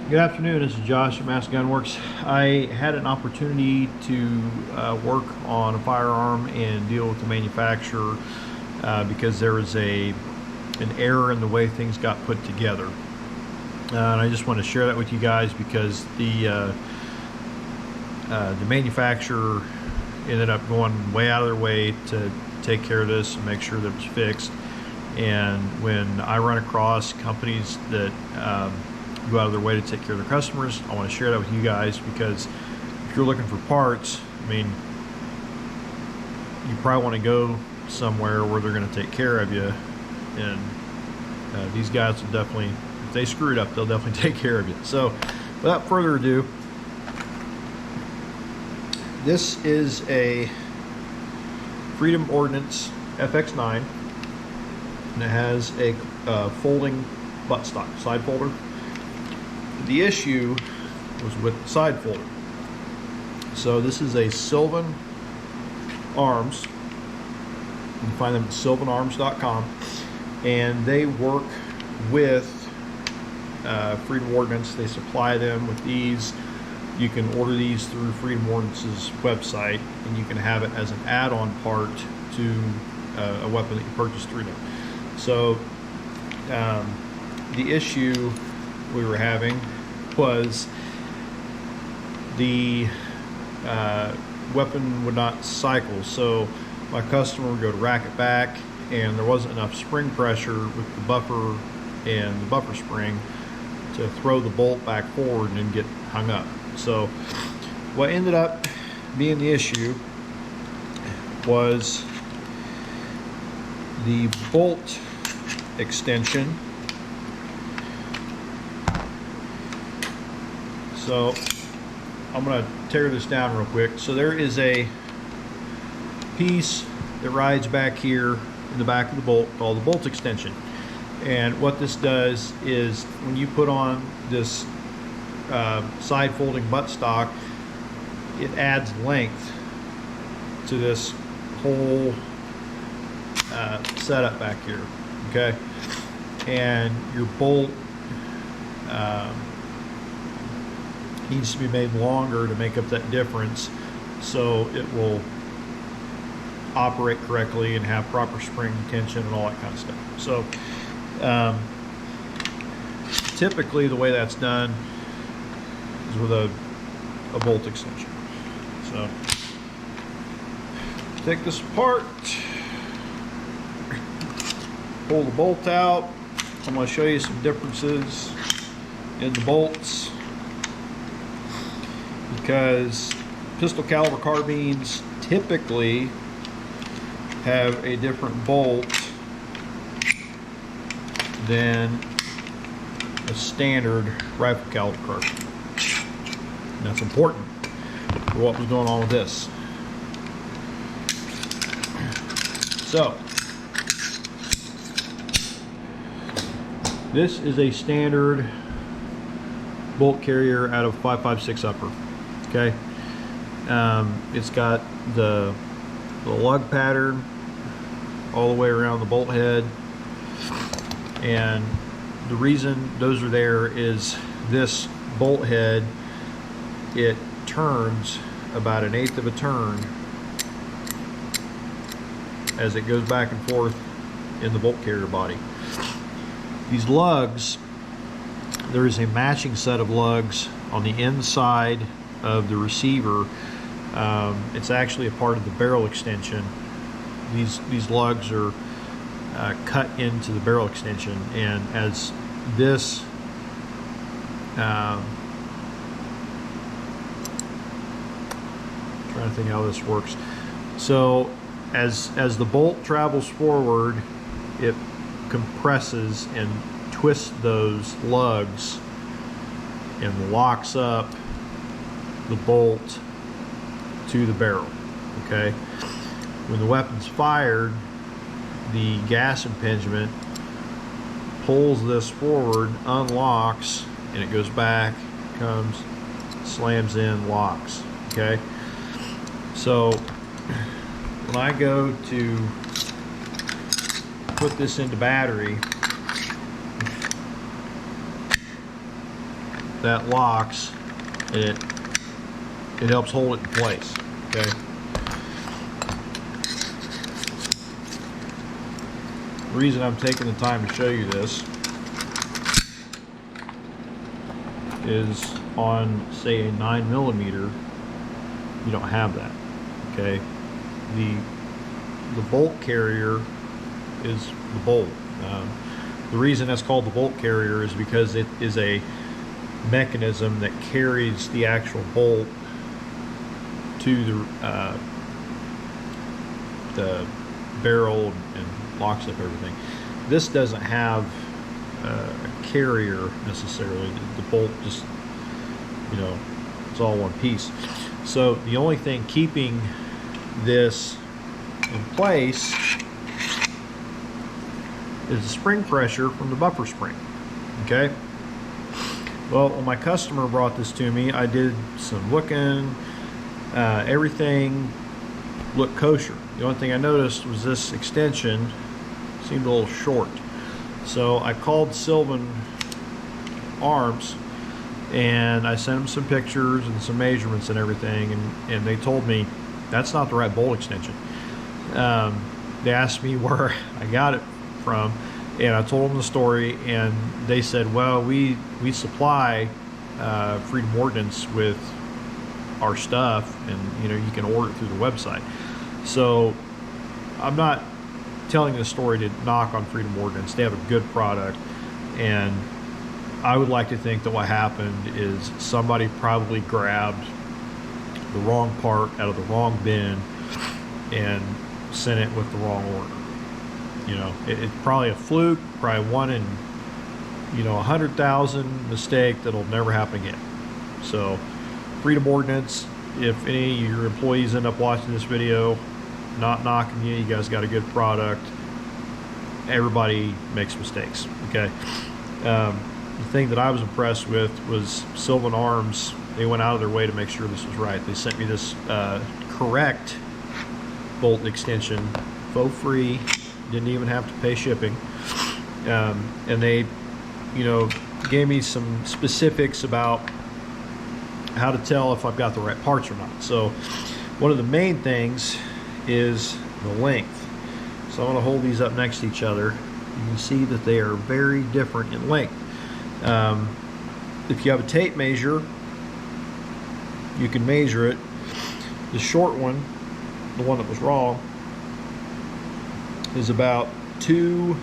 Good afternoon, this is Josh at Mass Gunworks. I had an opportunity to work on a firearm and deal with the manufacturer because there was an error in the way things got put together. And I just want to share that with you guys because the manufacturer ended up going way out of their way to take care of this and make sure that it was fixed. And when I run across companies that go out of their way to take care of their customers, I want to share that with you guys because if you're looking for parts, I mean, you probably want to go somewhere where they're going to take care of you, and these guys will definitely, if they screw it up, they'll definitely take care of you. So without further ado, this is a Freedom Ordnance Fx9, and it has a folding buttstock, side folder. The issue was with the side folder. So this is a Sylvan Arms. You can find them at sylvanarms.com, and they work with Freedom Ordnance. They supply them with these. You can order these through Freedom Ordnance's website, and you can have it as an add-on part to a weapon that you purchase through them. So the issue we were having was the weapon would not cycle. So my customer would go to rack it back, and there wasn't enough spring pressure with the buffer and the buffer spring to throw the bolt back forward and get hung up. So what ended up being the issue was the bolt extension. So I'm going to tear this down real quick. So there is a piece that rides back here in the back of the bolt called the bolt extension. And what this does is when you put on this side folding buttstock, it adds length to this whole setup back here, okay? And your bolt needs to be made longer to make up that difference so it will operate correctly and have proper spring tension and all that kind of stuff. So typically the way that's done is with a bolt extension. So take this apart, pull the bolt out. I'm going to show you some differences in the bolts, because pistol caliber carbines typically have a different bolt than a standard rifle caliber carbine. And that's important for what was going on with this. So this is a standard bolt carrier out of 5.56 upper. Okay, it's got the lug pattern all the way around the bolt head, and the reason those are there is this bolt head, it turns about 1/8 of a turn as it goes back and forth in the bolt carrier body. These lugs, there is a matching set of lugs on the inside of the receiver. It's actually a part of the barrel extension. These lugs are cut into the barrel extension, and as this trying to think how this works. So as the bolt travels forward, it compresses and twists those lugs and locks up the bolt to the barrel. Okay, when the weapon's fired, the gas impingement pulls this forward, unlocks, and it goes back, comes, slams in, locks. Okay, so when I go to put this into battery, that locks, and it helps hold it in place. Okay. The reason I'm taking the time to show you this is on, say, a 9mm, you don't have that. Okay. The bolt carrier is the bolt. The reason that's called the bolt carrier is because it is a mechanism that carries the actual bolt to the barrel and locks up everything. This doesn't have a carrier necessarily. The bolt just, you know, it's all one piece. So the only thing keeping this in place is the spring pressure from the buffer spring. Okay. Well, when my customer brought this to me, I did some looking. Everything looked kosher. The only thing I noticed was this extension seemed a little short. So I called Sylvan Arms and I sent them some pictures and some measurements and everything, and they told me that's not the right bolt extension. They asked me where I got it from, and I told them the story, and they said, well, we supply Freedom Ordnance with our stuff, and you know, you can order it through the website. So I'm not telling this story to knock on Freedom Ordnance. They have a good product, and I would like to think that what happened is somebody probably grabbed the wrong part out of the wrong bin and sent it with the wrong order. You know, it's probably a fluke, probably one in, you know, 100,000 mistake that'll never happen again. So Freedom Ordnance, if any of your employees end up watching this video, not knocking you, you guys got a good product. Everybody makes mistakes, okay? The thing that I was impressed with was Sylvan Arms. They went out of their way to make sure this was right. They sent me this correct bolt extension for free. Didn't even have to pay shipping. And they, you know, gave me some specifics about how to tell if I've got the right parts or not. So one of the main things is the length. So I'm going to hold these up next to each other. You can see that they are very different in length. If you have a tape measure, you can measure it. The short one, the one that was wrong, is about 2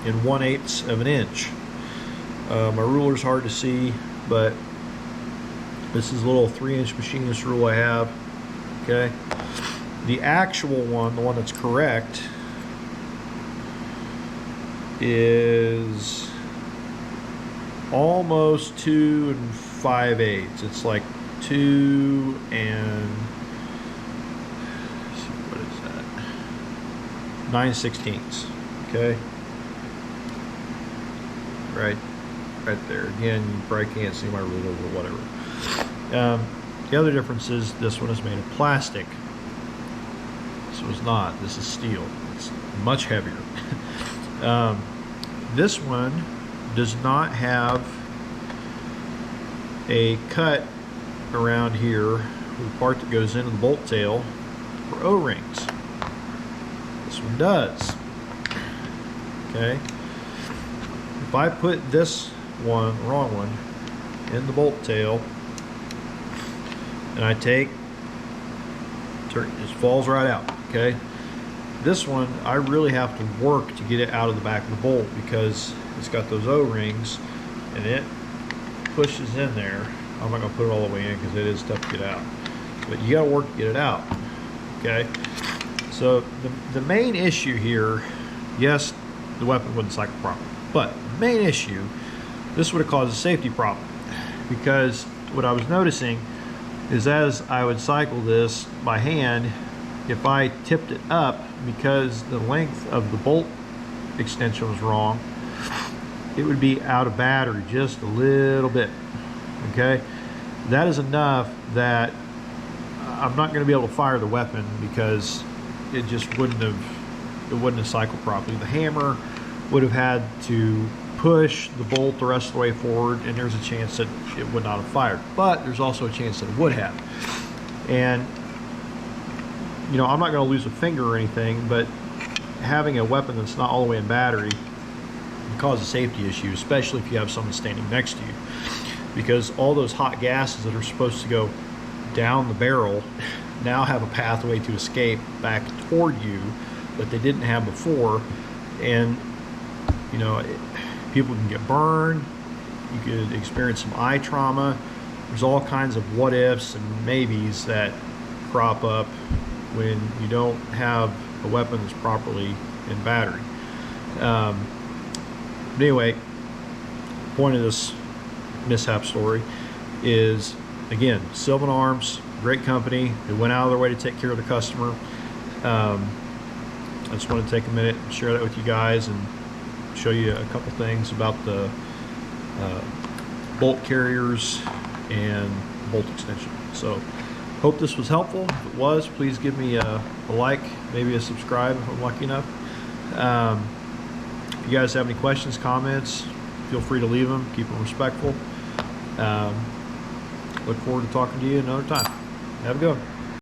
1/8 of an inch. My ruler's hard to see, but this is a little 3-inch machinist rule I have. Okay. The actual one, the one that's correct, is almost 2 5/8. It's like 2 and, let's see, what is that? 9/16. Okay. Right there. Again, you probably can't see my ruler or whatever. The other difference is this one is made of plastic. This one's not. This is steel. It's much heavier. This one does not have a cut around here, the part that goes into the bolt tail for O-rings. This one does. Okay. If I put this one, the wrong one, in the bolt tail, and I take, it just falls right out. Okay. This one, I really have to work to get it out of the back of the bolt because it's got those O-rings and it pushes in there. I'm not going to put it all the way in because it is tough to get out. But you got to work to get it out. Okay? So the main issue here, yes, the weapon wouldn't cycle properly. But the main issue, this would have caused a safety problem. Because what I was noticing is as I would cycle this by hand, if I tipped it up because the length of the bolt extension was wrong, it would be out of battery just a little bit. Okay, that is enough that I'm not going to be able to fire the weapon because it just wouldn't have cycled properly. The hammer would have had to push the bolt the rest of the way forward, and there's a chance that it would not have fired. But there's also a chance that it would have. And, you know, I'm not going to lose a finger or anything, but having a weapon that's not all the way in battery can cause a safety issue, especially if you have someone standing next to you. Because all those hot gases that are supposed to go down the barrel now have a pathway to escape back toward you that they didn't have before. And, you know, people can get burned, you could experience some eye trauma. There's all kinds of what ifs and maybes that crop up when you don't have a weapon that's properly in battery. But anyway, the point of this mishap story is, again, Sylvan Arms, great company. They went out of their way to take care of the customer. I just want to take a minute and share that with you guys and show you a couple things about the bolt carriers and bolt extension. So hope this was helpful. If it was, please give me a like, maybe a subscribe if I'm lucky enough. If you guys have any questions, comments, feel free to leave them. Keep them respectful. Look forward to talking to you another time. Have a good one.